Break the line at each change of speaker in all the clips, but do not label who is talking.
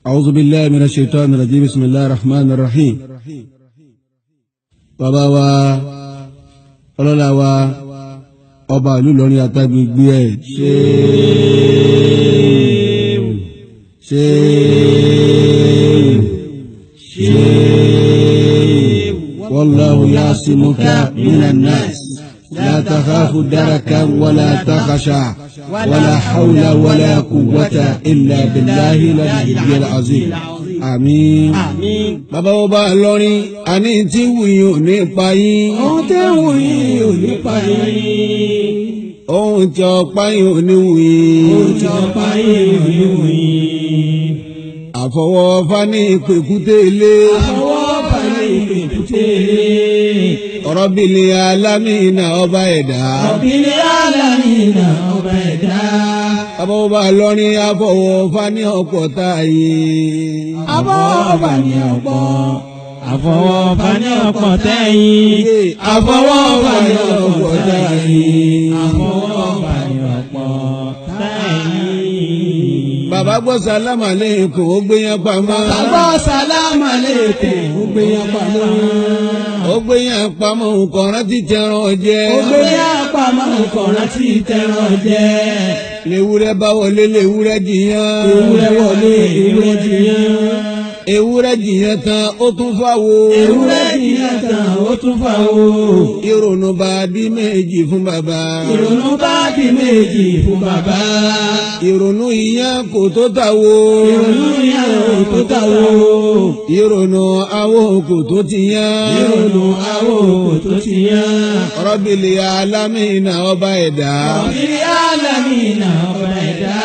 أعوذ بالله من الشيطان الرجيم بسم الله الرحمن الرحيم bàbá wa ọlọ́lá wa ọba ìlú Ìlọrin àtàgbègbè ẹ̀ wallahu ya'simuka minan nas la takhafu darakan wala takhsha wala hawla wala quwwata illa billahi al-aliyyil azim. Àmín. Bàbá ọba Ìlọrin, a ní tí wùyìn ò ní pa yín.
Ohun tí wùyìn ò ní pa yín.
Ohun tí ọ̀pá yín ò ní wùyìn.
Ohun tí ọ̀pá yín ò ní wùyìn.
Àfọwọ́fà ní ìpèkúté ilé.
Àfọwọ́fà ní ìpèkúté ilé.
Rabbil alamina ọba ẹ̀dá.
Rabbil alamina ọba ẹ̀dá.
Bàbá ọba Ìlọrin, àfọwọ́fà ní ọ̀pọ̀ táyé.
Àfọwọ́fà ní ọ̀pọ̀. Àfọwọ́fà ní ọ̀pọ̀ tẹ́yìn. Àfọwọ́fà ní ọ̀pọ̀ tẹ́yìn. Àfọwọ́fà ní ọ̀pọ̀ tẹ́yìn.
Bàbá gbọ́ sálámà lẹ́kùn ó gbé yẹn pamọ́.
Bàbá sálámà lẹ́kùn ó gbé yẹn pamọ́.
Ó gbé yẹn pamọ́ nǹkan rántí tẹran jẹ.
Ó gbé yẹn pamọ́ nǹkan rántí tẹran jẹ.
Lewúrẹ́ bá wọlé lewúrẹ́ jiyàn.
Ewúrẹ́ wọlé ewúrẹ́ jiyàn.
Ewúrẹ́ jiyàn tán ó tún fáwo.
Ewúrẹ́ jiyàn tán ó tún fáwo.
Ìrònú bá di méjì fún bàbá.
Ìrònú bá di méjì fún bàbá.
Ìrònú ìyàn kò tó tàwo.
Ìrònú ìyàn kò tó tàwo.
Ìrònú awo kò tó ti yán.
Ìrònú awo kò tó ti yán.
Rabbil alamina ọba ẹ̀dá.
Rabbil alamina ọba ẹ̀dá.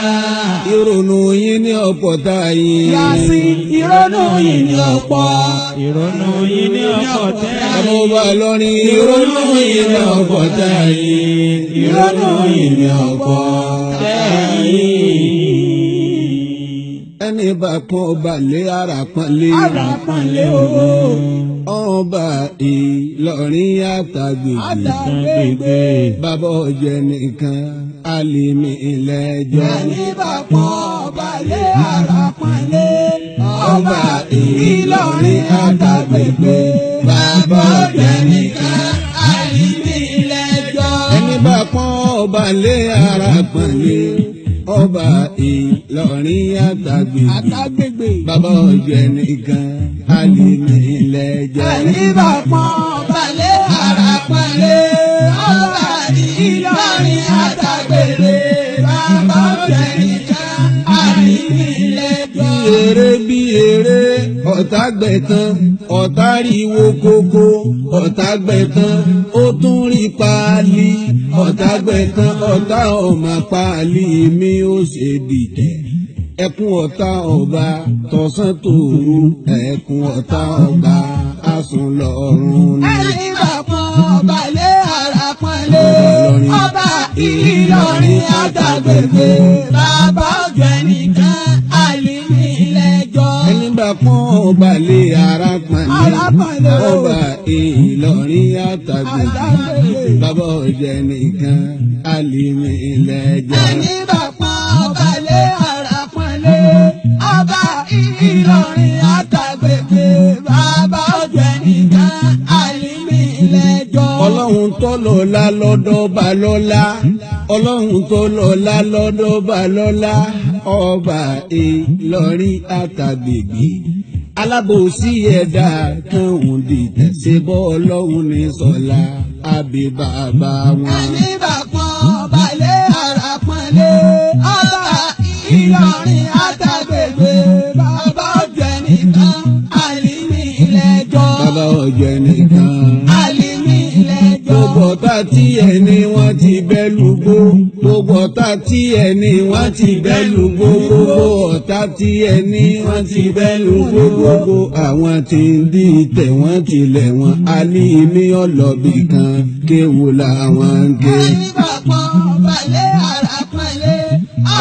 Ìrònú yín ní ọ̀pọ̀ táyé.
Yàsí ìrònú yìí ní ọ̀pọ̀. Ìrònú yìí ní ọ̀pọ̀ tẹ́yìn.
Bàbá ọba Ìlọrin, ìrònú yìí ní ọ̀pọ̀ táyé.
Ìrònú yìí ní ọ̀pọ̀ tẹ́yìn.
Ẹni bá pọ́n ọba lé ara pọ́n lé.
Ara pọ́n lé owó.
Ọba Ìlọrin àtàgbègbè. Bàbá ọ̀jẹ̀ nìkan alimi ilẹ̀jọ́.
Ẹni bá pọ́n ọba lé ara pọ́n lé. Ọba Ìlọrin àtàgbègbè. Bàbá ọ̀jẹ̀ nìkan alimi ilẹ̀jọ́.
Ẹni bá pọ́n ọba lé ara pọ́n lé. Ọba Ìlọrin àtàgbègbè. Bàbá ọ̀jẹ̀ nìkan alimi ilẹ̀jọ́.
Ẹni bá pọ́n ọba lé ara pọ́n lé. Ọba Ìlọrin àtàgbègbè. Bàbá ọ̀jẹ̀ nìkan alimi ilẹ̀jọ́.
Bí eré ọ̀tá gbẹ̀tán, ọ̀tá ríwo kókó, ọ̀tá gbẹ̀tán, ó tún rí páálí, ọ̀tá gbẹ̀tán, ọ̀tá ọmọ páálí mi ó ṣe dìtẹ̀. Ẹkún ọ̀tá ọba tọ̀sán tòru, ẹkún ọ̀tá ọba asùn lọ́rùn ni.
Ẹni bá pọ́n ọba lé ara pọ́n lé. Ọba Ìlọrin àtàgbègbè. Bàbá ọ̀jẹ̀ nìkan alimi ilẹ̀jọ́.
Ẹni bá pọ́n ọba lé ara pọ́n lé. Ọba Ìlọrin àtàgbègbè. Bàbá ọ̀jẹ̀ nìkan alimi ilẹ̀jọ́.
Ẹni bá pọ́n ọba lé ara pọ́n lé. Ọba Ìlọrin àtàgbègbè. Bàbá ọ̀jẹ̀ nìkan alimi ilẹ̀jọ́.
Ọlọ́run tó lọ́lá lọ́dọ̀ bá lọ́lá. Ọlọ́run tó lọ́lá lọ́dọ̀ bá lọ́lá. Ọba Ìlọrin àtàgbègbè. Alábòsí ẹ̀dá kan òun dìtẹ̀ ṣe bọ́ Ọlọ́run ní sọ́lá àbí bàbá wọn.
Ẹni bá pọ́n ọba lé ara pọ́n lé. Ọba Ìlọrin àtàgbègbè. Bàbá ọ̀jẹ̀ nìkan alimi ilẹ̀jọ́.
Bàbá ọ̀jẹ̀ nìkan
alimi ilẹ̀jọ́.
gbogbo ọ̀tá tí ẹni wọ́n ti bẹ́ lùgbó. Gbogbo ọ̀tá tí ẹni wọ́n ti bẹ́ lùgbó. Gbogbo ọ̀tá tí ẹni wọ́n ti bẹ́ lùgbó. Gbogbo àwọn tí ń dí tẹ̀ wọ́n tilẹ̀ wọn. Alimi ọlọ́bì kan kéwù làwọn ń ké.
Ẹni bá pọ́n ọba lé ara pọ́n lé.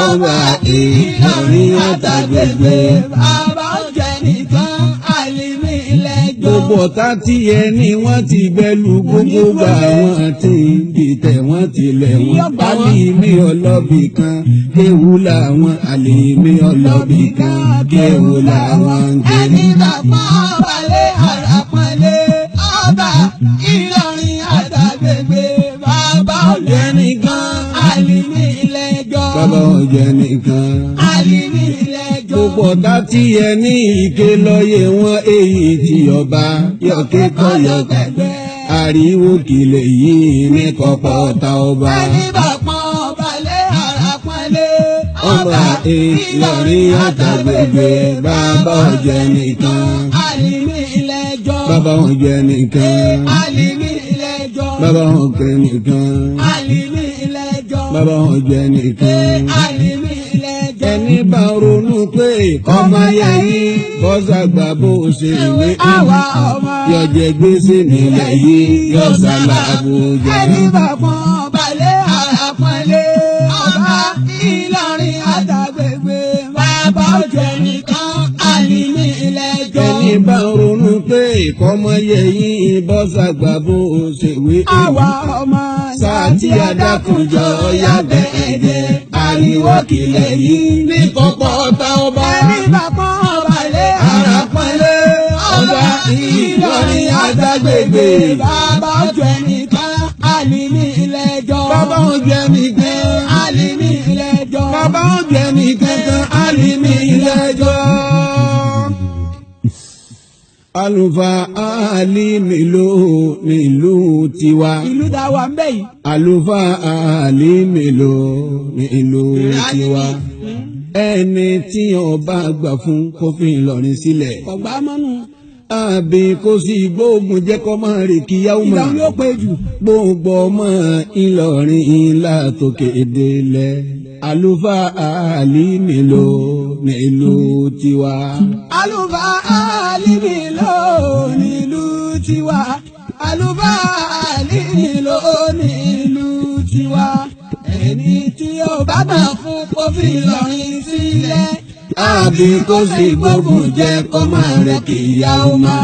Ọba Ìlọrin àtàgbègbè.
Bàbá ọ̀jẹ̀ nìkan alimi ilẹ̀jọ́.
gbogbo ọ̀tá tí ẹ ní wọ́n ti gbẹ́lu gbogbo gbà wọ́n ti ń dìtẹ̀ wọ́n tilẹ̀ wọ́n alimi ọlọ́bì kan kéwù làwọn alimi ọlọ́bì kan kéwù làwọn ń gbé.
ẹni bàbá balẹ̀ àràpọ̀lẹ̀ ọba Ìlọrin àtàgbègbè bàbá ọ̀jẹ̀ nìkan alimi ilé-ẹjọ́.
bàbá ọ̀jẹ̀ nìkan
alimi ilé-ẹjọ́.
gbogbo ọ̀tá tí ẹ ní ìké lọ́yẹ wọn èyí tí ọba yọ̀kẹ́ kọ́yọ̀kẹ́ ariwo kìlẹ̀ yìí ní kọ́pọ̀ ọ̀tá ọba.
ẹni bàbá balẹ̀ àràpọ̀lẹ̀
ọba Ìlọrin àtàgbègbè bàbá ọ̀jẹ̀ nìkan
alimi ilé-ẹjọ́.
bàbá ọ̀jẹ̀ nìkan
alimi ilé-ẹjọ́.
bàbá ọ̀kẹ́ nìkan
alimi ilé-ẹjọ́.
bàbá ọ̀jẹ̀ nìkan.
alimi ilé-ẹjọ́.
ẹni bá ronú pé ọmọ yẹ̀yìn bọ́sàgbà bó ṣe ìwé
àwa ọmọ
yọjẹ gbèsè nílẹ̀ yìí yọ̀sálà Àbújá.
ẹni bàbá balẹ̀ àràpọ̀lẹ̀ ọba Ìlọrin àtàgbègbè bàbá ọ̀jẹ̀ nìkan alimi ilé-ẹjọ́.
ẹni bá ronú pé ọmọ yẹ̀yìn bọ́sàgbà bó ṣe ìwé
àwa ọmọ
sáàtì adákùnjọ yàgbẹ́ ẹ̀jẹ̀ ariwo kìlẹ̀ yìí ní kọ́pọ̀ ọ̀tá ọba.
ẹni bàbá balẹ̀
àràpọ̀lẹ̀ ọba Ìlọrin àtàgbègbè
bàbá ọ̀jẹ̀ nìkan alimi ilé-ẹjọ́.
bàbá ọ̀jẹ̀ nìkan
alimi ilé-ẹjọ́.
bàbá ọ̀jẹ̀ nìkan kan alimi ilé-ẹjọ́. àlùfáà alimi ló nílùú tiwa.
ìlú tá a wà ń bẹ̀ yìí.
àlùfáà alimi ló nílùú tiwa. ẹni tí ọba gbà fún kó fi Ìlọrin sílẹ̀.
ọ̀gbá mọ́nú.
àbí kó sì gbóògùn jẹ́ kó máa rè kíyàwó mọ́.
ìlànà yóò pé jù.
gbogbo ọmọ Ìlọrin látòkè délẹ̀. àlùfáà alimi ló nílùú tiwa.
àlùfáà alimi ló nílùú tiwa. àlùfáà alimi ló nílùú tiwa. ẹni tí ó bá gbà fún kó fi Ìlọrin sílẹ̀.
àbí kó sì gbógun jẹ́ kó máa rẹ̀ kíyàwó mọ́.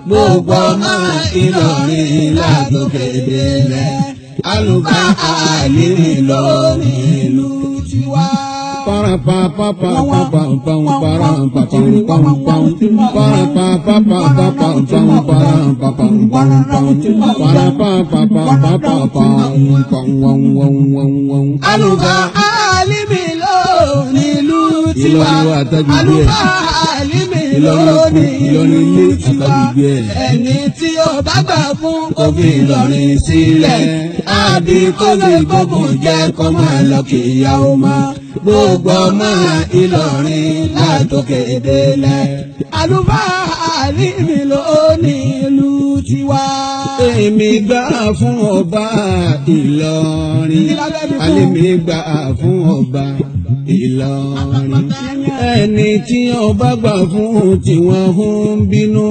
gbogbo ọmọ Ìlọrin látòkè délẹ̀. àlùfáà alimi ló nílùú
tiwa. àlùfáà alimi ló nílùú tiwa. àlùfáà alimi ló nílùú tiwa. ẹni tí ó bá gbà fún kó fi Ìlọrin sílẹ̀. àbí kó lè gbógun jẹ́ kó máa lọ kíyàwó mọ́. gbogbo ọmọ Ìlọrin látòkè délẹ̀. àlùfáà alimi ló nílùú tiwa.
èmi gbà fún ọba Ìlọrin. alimi gbà fún ọba Ìlọrin. ẹni tí ọba gbà fún tí wọ́n ń bínú.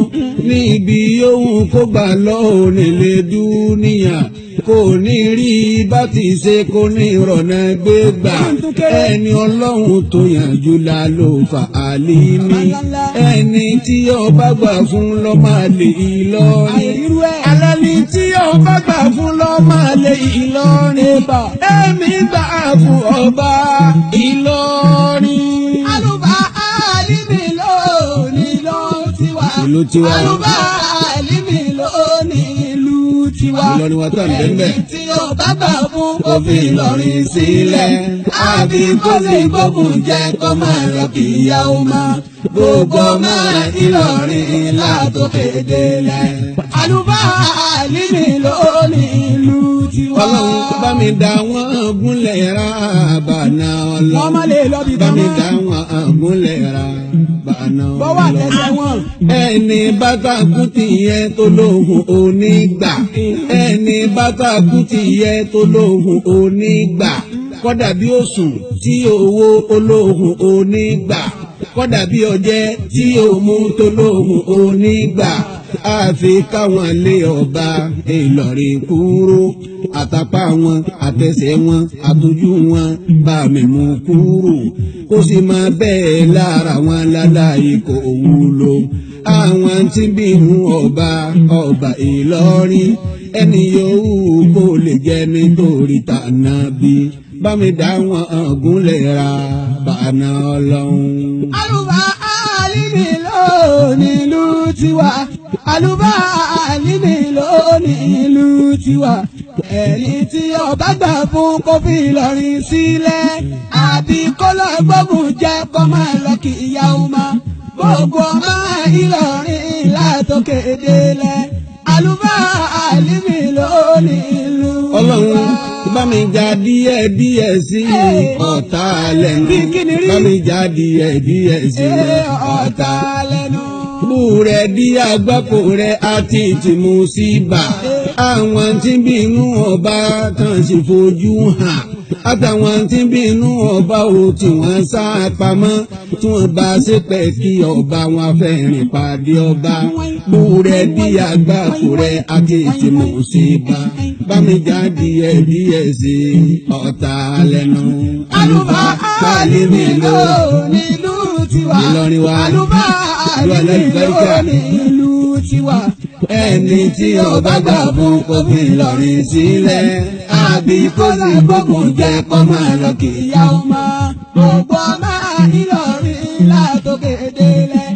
níbi yóò kó gbà lọ́ọ́ nílé dúníyà. kò ní rí bá ti ṣe kò ní rọ̀nà gbé gbà. ẹni Ọlọ́run tó yànjú la ló fa alimi. ẹni tí ọba gbà fún lọ́ máa lè Ìlọrin. alali tí ọba gbà fún lọ́ máa lè Ìlọrin. èmi gbà fún ọba Ìlọrin.
àlùfáà alimi ló nílùú tiwa.
ìlú tiwa.
àlùfáà alimi ló nílùú tiwa.
Ìlọrin wa tà ń bẹ́ẹ̀
tí ó bá gbà fún kó fi Ìlọrin sílẹ̀. àbí kó sì gbógun jẹ́ kó máa lọ kíyàwó mọ́. gbogbo ọmọ Ìlọrin látòkè délẹ̀. àlùfáà alimi ló nílùú tiwa.
Ọlọ́run bá mi dá wọn gúnlẹ̀ ra bàná Ọlọ́run.
wọ́n má lè lọ bí
bá mi
táwọn.
dá wọn gúnlẹ̀ ra bàná Ọlọ́run.
bọ́wọ́ àtẹ̀sẹ̀ wọn.
ẹni bàtà kùtì yẹn tó lóhùn onígbà. ẹni bàtà kùtì yẹn tó lóhùn onígbà. kọ́dà bí òsùn tí owó olóhùn onígbà. kọ́dà bí ọjẹ́ tí òmù tó lóhùn onígbà. àfi káwọn lé ọba Ìlọrin kúrò àtàpá wọn àtẹsẹ̀ wọn àtọ́jú wọn bá mi mú kúrò kó sì máa bẹ́ẹ̀ lára wọn láláì kò wúlò àwọn tí bínú ọba Ìlọrin ẹni yòówù kó lè jẹ́ nítorí tànàbí bá mi dá wọn gúnlẹ̀ ra bàánà Ọlọ́run.
Àlùbáàlì ló nílùú tiwa àlùbáàlì ló nílùú tiwa ẹni tí ọba gbà fún kó fi Ìlọrin sílẹ̀ àbí kó lọ gbógun jẹ kó máa lọ kí ìyá ọmọ gbogbo ọmọ Ìlọrin látòkè délẹ̀ àlùbáàlì ló nílùú tiwa.
Ọlọ́run bá mi já díẹ̀ sí ọ̀tá lẹ́nu bá mi já díẹ̀ sí ọ̀tá lẹ́nu. Búrẹ́ dí àgbákò rẹ̀ àti tìmú sí bà àwọn tí bínú ọba tán sì fojú hàn àtàwọn tí bínú ọba ò tí wọ́n sá pamọ́ tí wọ́n bá ṣépè kí ọba wọn fẹ́ rìn pàdé ọba. Búrẹ́ dí àgbákò rẹ̀ àti tìmú sí bà bá mi já díẹ̀ sí ọ̀tá lẹ́nu.
Àlùbáàlì ló nílùú tiwa
Ìlọrin wa
àlùbáàlì ló nílùú tiwa
ẹni tí ọba gbà fún kó fi Ìlọrin sílẹ̀ àbí kó sì gbógun jẹ kó máa lọ kí
ìyá ọmọ gbogbo ọmọ Ìlọrin látòkè délẹ̀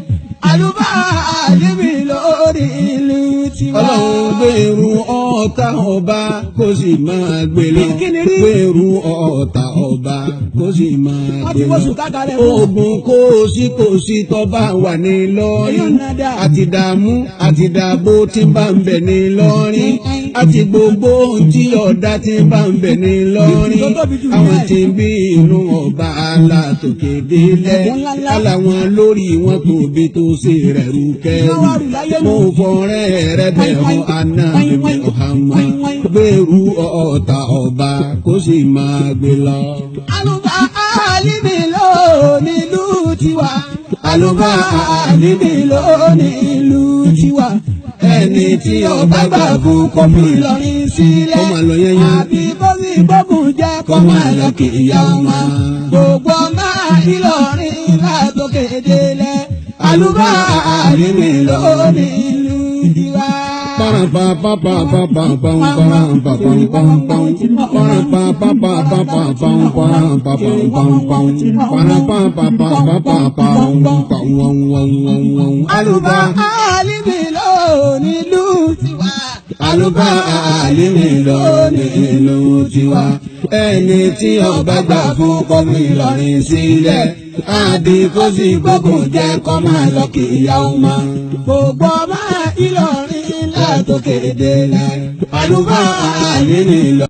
àlùbáàlì ló nílùú tiwa.
Ọlọ́run gbèrú ọ̀tá ọba kó sì máa gbélé gbèrú ọ̀tá ọba kó sì máa gbélé ogun kò sí tọ́ba wà ní Ìlọrin àti dààmú àti dààbò tí bá ń bẹ ní Ìlọrin àti gbogbo tí ọ̀dà tí bá ń bẹ ní Ìlọrin àwọn tí ń bí inú ọba látòkè délẹ̀ aláwọn lórí wọn tóbi tó ṣe rẹ̀ rú kẹ́rù mo fọ́rẹ́ rẹ̀ bẹ̀rù Ànábì Muhammad gbèrú ọ̀tá ọba kó sì máa gbé lọ.
Àlùbáàlì ló nílùú tiwa àlùbáàlì ló nílùú tiwa
ẹni tí ọba gbà fún
kó fi Ìlọrin sílẹ̀
kó máa lọ yẹnyẹn
àbí kó sì gbógun jẹ kó máa lọ kí ìyá ọmọ gbogbo ọmọ Ìlọrin látòkè délẹ̀ àlùbáàlì ló nílùú tiwa. Àlùbáàlì ló nílùú tiwa
àlùbáàlì ló nílùú tiwa ẹni tí ọba gbà fún kó fi Ìlọrin sílẹ̀ àbí kó sì gbógun jẹ kó máa lọ kí ìyá ọmọ
gbogbo ọmọ Ìlọrin látòkè délẹ̀
àlùbáàlì ló.